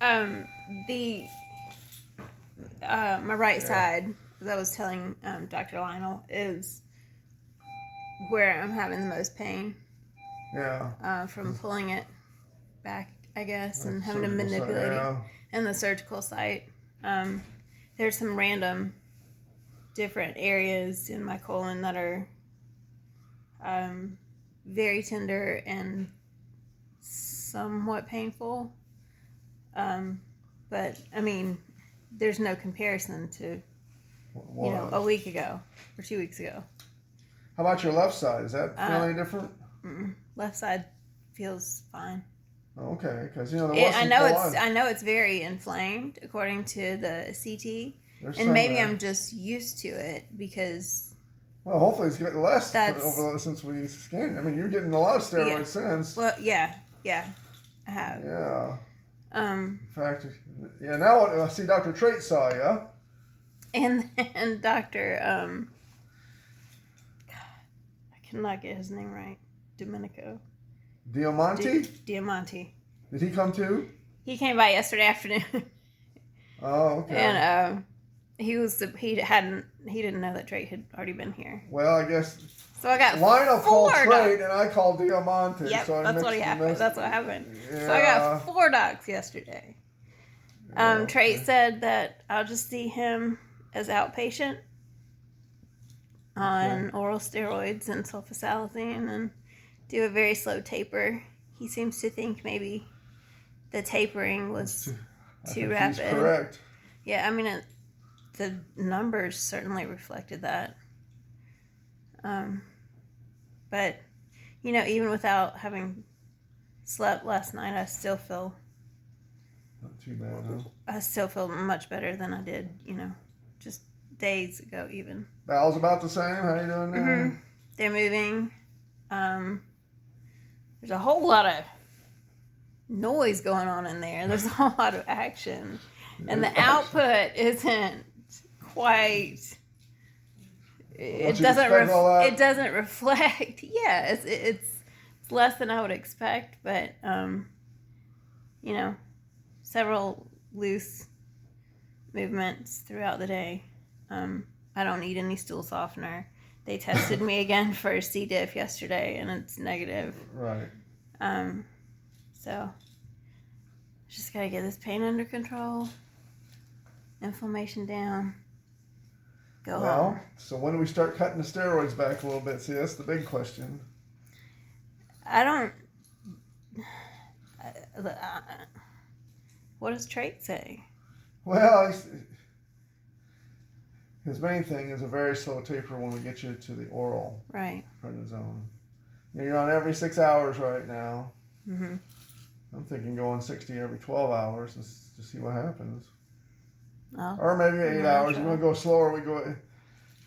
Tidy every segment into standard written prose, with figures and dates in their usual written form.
Um, the my right side, as I was telling Dr. Lionel, is where I'm having the most pain. Yeah. From pulling it back, I guess, and having to Surgical site, manipulate yeah. it. And the surgical site. There's some random different areas in my colon that are very tender and somewhat painful. But I mean, there's no comparison to a week ago or 2 weeks ago. How about your left side? Is that feel any different? Left side feels fine. Okay, because there was some I know it's very inflamed according to the CT, and maybe I'm just used to it because. Well, hopefully it's getting less since we scanned. I mean, you're getting a lot of steroids since. Well, yeah, I have. Yeah. In fact, now I see Dr. Trait saw you. And Dr. I cannot get his name right. Domenico. Diamante? Diamante. Did he come too? He came by yesterday afternoon. Oh, okay. And he didn't know that Trait had already been here. Well, I guess. So I got Lionel called Trait docs. and I called Diamante. Yep, so that's what happened. That's what happened. Yeah. So I got 4 docs yesterday. Trait said that I'll just see him as outpatient on oral steroids and sulfasalazine and do a very slow taper. He seems to think maybe the tapering was too rapid. He's correct. Yeah, I mean, the numbers certainly reflected that. But, even without having slept last night, I still feel... Not too bad, huh? I still feel much better than I did, just days ago even. Val's about the same? How you doing now? Mm-hmm. They're moving. There's a whole lot of noise going on in there. There's a whole lot of action. And the output isn't quite... It doesn't reflect. Yeah, it's less than I would expect, but several loose movements throughout the day. I don't need any stool softener. They tested me again for C. diff yesterday, and it's negative. Right. So just gotta get this pain under control, inflammation down. Go home. So when do we start cutting the steroids back a little bit? See, that's the big question. What does Trait say? Well, his main thing is a very slow taper when we get you to the oral prednisone. You're on every 6 hours right now. Mm-hmm. I'm thinking going 60 every 12 hours just to see what happens. Oh, or maybe 8 hours. You want to go slower? We go.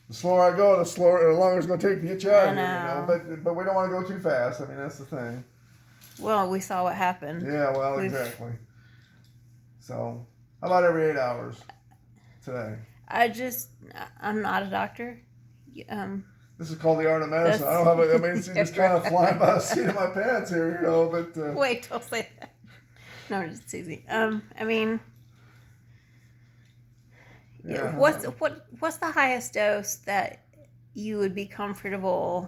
The slower I go, the longer it's going to take to get you out of here. But we don't want to go too fast. I mean, that's the thing. Well, we saw what happened. Yeah, well, exactly. So, how about every 8 hours today? I'm not a doctor. This is called the art of medicine. I don't have a, I mean, it's just kind of flying by the seat of my pants here, but... Wait, don't say that. No, it's easy. I mean... Yeah. What's the highest dose that you would be comfortable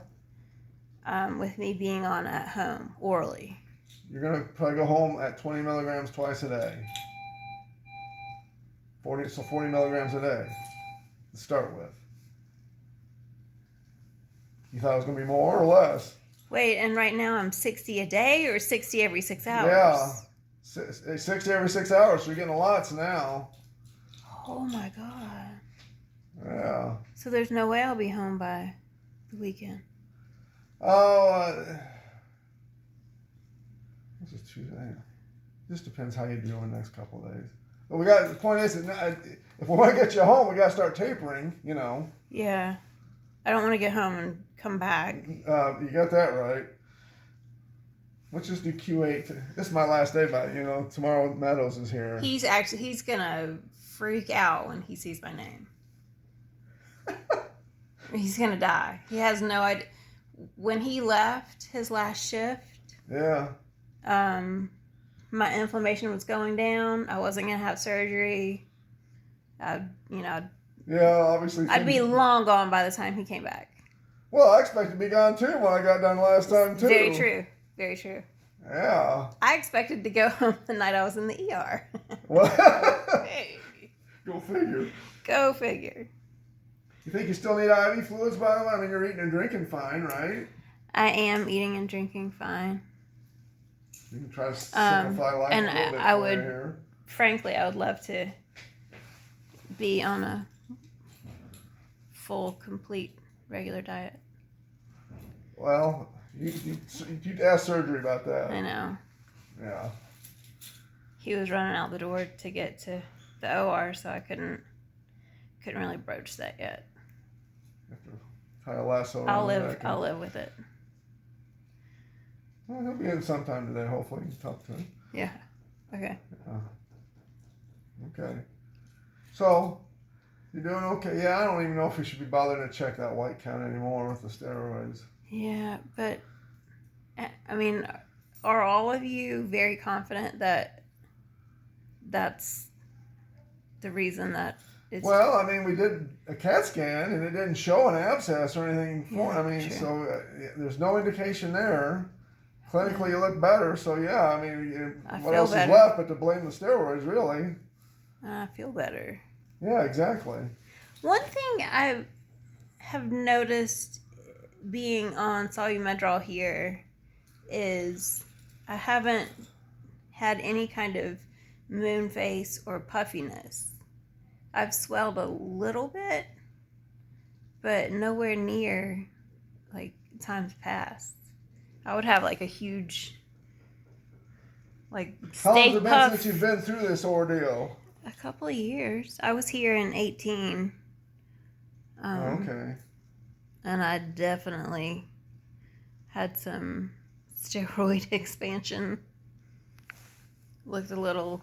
with me being on at home orally? You're going to probably go home at 20 milligrams twice a day. 40 milligrams a day to start with. You thought it was going to be more or less? Wait, and right now I'm 60 a day or 60 every 6 hours? Yeah, 60 every 6 hours, so you're getting lots now. Oh my God. Yeah. So there's no way I'll be home by the weekend. Oh, this is Tuesday. Just depends how you do in the next couple of days. But the point is, if we want to get you home, we got to start tapering, Yeah. I don't want to get home and come back. You got that right. Let's just do Q8. This is my last day, but tomorrow Meadows is here. He's gonna freak out when he sees my name. He's gonna die. He has no idea. When he left his last shift, yeah, my inflammation was going down. I wasn't gonna have surgery. Obviously. I'd be long gone by the time he came back. Well, I expected to be gone too when I got done last time too. Very true. Very true. Yeah. I expected to go home the night I was in the ER. What? Hey. Go figure. Go figure. You think you still need IV fluids, by the way? I mean, you're eating and drinking fine, right? I am eating and drinking fine. You can try to simplify life and a little bit I for would, you here. frankly, I would love to be on a full, complete, regular diet. Well, you'd ask surgery about that. I know. Yeah. He was running out the door to get to the OR, so I couldn't really broach that yet. You have to tie a lasso around I'll the live. neck I'll live with it. Well, he'll be in sometime today. Hopefully, you can talk to him. Yeah. Okay. Okay. So, you're doing okay? Yeah, I don't even know if we should be bothering to check that white count anymore with the steroids. Yeah, but I mean, are all of you very confident that that's the reason that it's... Well, I mean, we did a CAT scan and it didn't show an abscess or anything. True. So there's no indication there. Clinically, you look better. So yeah, I mean, what else better. is left but to blame the steroids, really? I feel better. Yeah, exactly. One thing I have noticed being on Solumedrol here is I haven't had any kind of moon face or puffiness. I've swelled a little bit, but nowhere near like times past. I would have like a huge, like, How long has Stay it been Puft. since you've been through this ordeal? A couple of years. I was here in 2018. Okay. And I definitely had some steroid expansion. Looked a little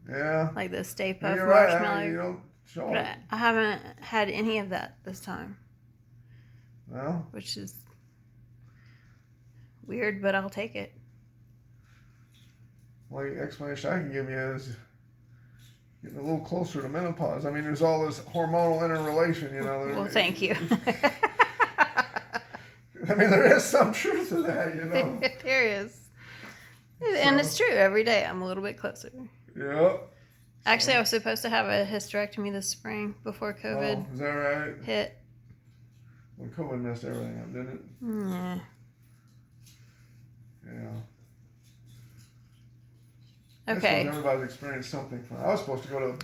Yeah. like the Stay Yeah, Puft you're right. marshmallow. I mean, you don't show But it. I haven't had any of that this time, Well, which is weird, but I'll take it. well, the explanation I can give you is getting a little closer to menopause. I mean, there's all this hormonal interrelation, you know. Well, thank you. I mean, there is some truth to that, you know. There is. And it's true. Every day I'm a little bit closer. Yep. Actually, I was supposed to have a hysterectomy this spring before COVID Oh, is that right? hit. Well, COVID messed everything up, didn't it? Yeah. Yeah. I Okay. suppose everybody's experienced something. I was supposed to go to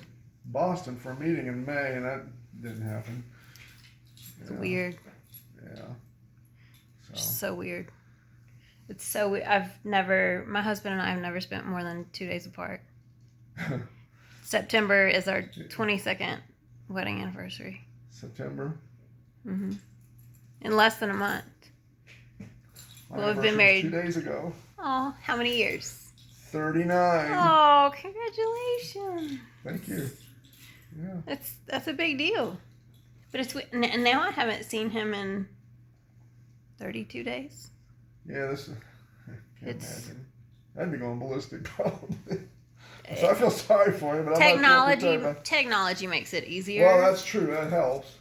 Boston for a meeting in May, and that didn't happen. It's Yeah. weird. Yeah. So weird. It's so weird. My husband and I have never spent more than 2 days apart. September is our 22nd wedding anniversary. September. Mm-hmm. In less than a month. My Well, we've been anniversary was married- 2 days ago. Oh, how many years? 39. Oh, congratulations. Thank you. Yeah. That's a big deal. But and now I haven't seen him in 32 days. Yeah, I can't It's- imagine. I'd be going ballistic probably. So I feel sorry for you, but Technology makes it easier. Well, that's true. That helps.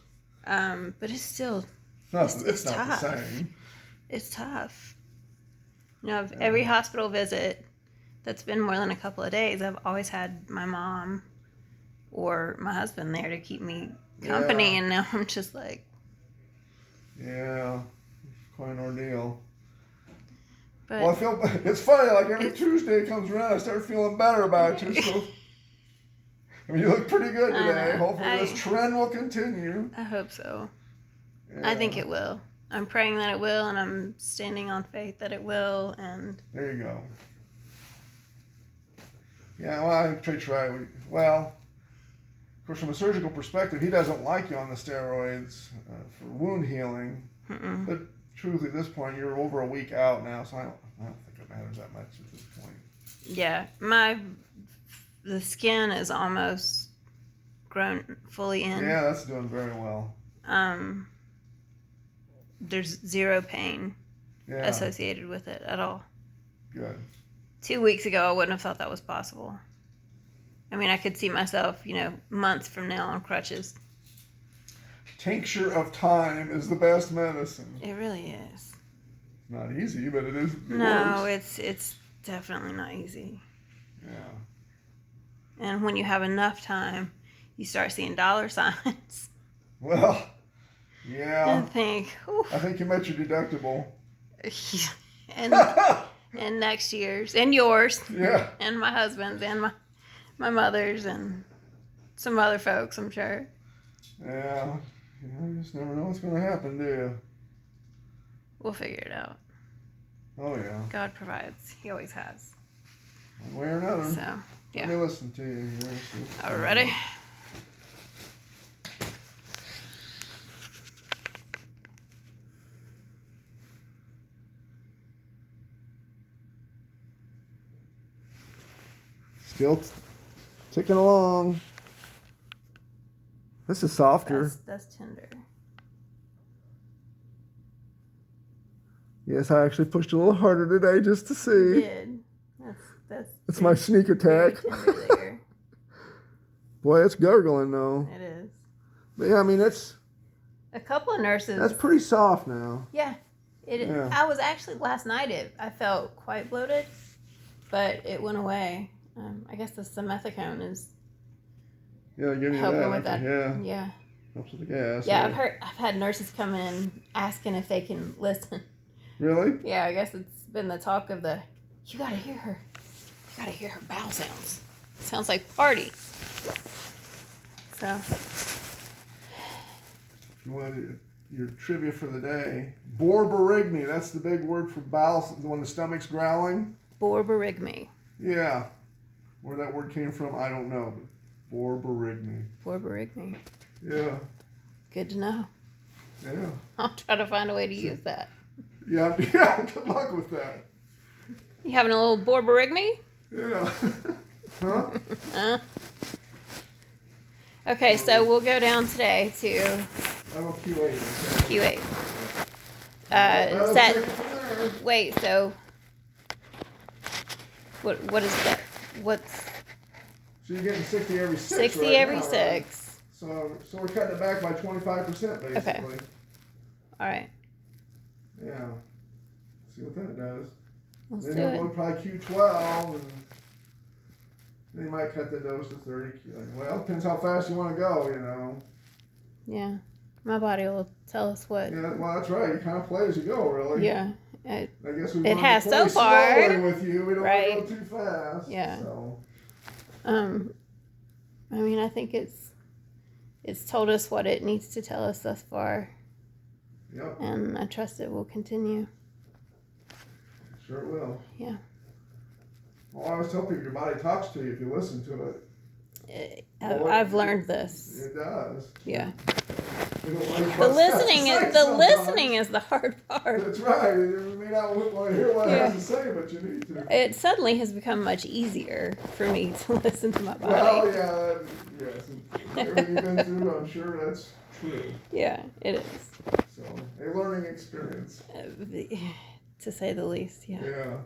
But it's still It's not tough. the same. It's tough. Every hospital visit that's been more than a couple of days, I've always had my mom or my husband there to keep me company, Yeah. and now I'm just like... Yeah, quite an ordeal. But Well, it's funny, like every Tuesday comes around, I start feeling better about you, so... I mean, you look pretty good I today. know. Hopefully this trend will continue. I hope so. Yeah. I think it will. I'm praying that it will, and I'm standing on faith that it will, and... There you go. Yeah, well, I think Trish right. Well, of course, from a surgical perspective, he doesn't like you on the steroids for wound healing. Mm-mm. But truthfully, at this point, you're over a week out now, so I don't think it matters that much at this point. Yeah, the skin is almost grown fully in. Yeah, that's doing very well. There's zero pain Yeah, associated with it at all. good. 2 weeks ago, I wouldn't have thought that was possible. I mean, I could see myself, months from now on crutches. Tincture of time is the best medicine. It really is. Not easy, but it is. No, it's definitely not easy. Yeah. And when you have enough time, you start seeing dollar signs. Well, yeah. And think, oof. I think you met your deductible. and next year's, and yours, Yeah. and my husband's, and my mother's, and some other folks, I'm sure. Yeah. You just never know what's going to happen, do you? We'll figure it out. Oh, yeah. God provides. He always has. One way or another. So, yeah. Let me listen to you here. All right, ready? Still ticking along. This is softer. That's tender. Yes, I actually pushed a little harder today just to You see. did. That's It's my sneak attack. very tender there. Boy, it's gurgling though. It is. But yeah, I mean that's A couple of nurses. pretty soft now. Yeah. Yeah. I was actually last night. I felt quite bloated, but it went away. I guess the simethicone is Yeah, give me helping that. with that. Yeah, Yeah. helps with the gas. Yeah, I've had nurses come in asking if they can listen. Really? Yeah, I guess it's been the talk of you gotta hear her. You gotta hear her bowel sounds. Sounds like party. So. You want your trivia for the day? Borborygmi. That's the big word for bowel when the stomach's growling. Borborygmi. Yeah. Where that word came from, I don't know. Borborygmi. Borborygmi. Yeah. Good to know. Yeah. I'll try to find a way to use that. Yeah. Yeah. Good luck with that. You having a little borborygmi? Yeah. Huh? Okay, so we'll go down today to I'm a Q8. Okay. Q8. Wait, so what is that? What's So you're getting 60 every 6. 60 right every now, 6? Right? So we're cutting it back by 25% basically. Okay. All right. Yeah. See what that does. Let's Then do you'll it. go probably Q12 and then you might cut the dose to 30. Well, depends how fast you want to go, Yeah. My body will tell us what. Yeah, well, that's right. You kind of play as you go, really. Yeah. I guess we It has so far. slowly with you. We don't Right. want to go too fast. Yeah. So. I mean, I think it's told us what it needs to tell us thus far, Yep. and I trust it will continue. Sure it will. Yeah. Well, I always tell people your body talks to you if you listen to it. I've learned this. It does. Yeah. We don't like The what's listening got to is say the sometimes. listening is the hard part. That's right. You may not want to hear what it has to say, but you need to. It suddenly has become much easier for me to listen to my body. Well, yeah, yes. And everything you've been through, I'm sure that's true. Yeah, it is. So, a learning experience. To say the least, yeah. Yeah.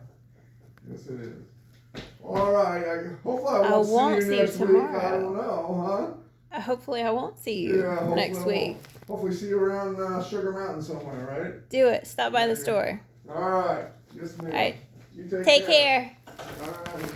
Yes, it is. All right. Hopefully I I won't won't see you see you next week. tomorrow. I don't know, Hopefully I won't see huh? you Yeah, hopefully next I week. won't. Hopefully see you around Sugar Mountain somewhere, right? Do it. Stop by the store. All right. Yes, ma'am. All right. You Take care. All right.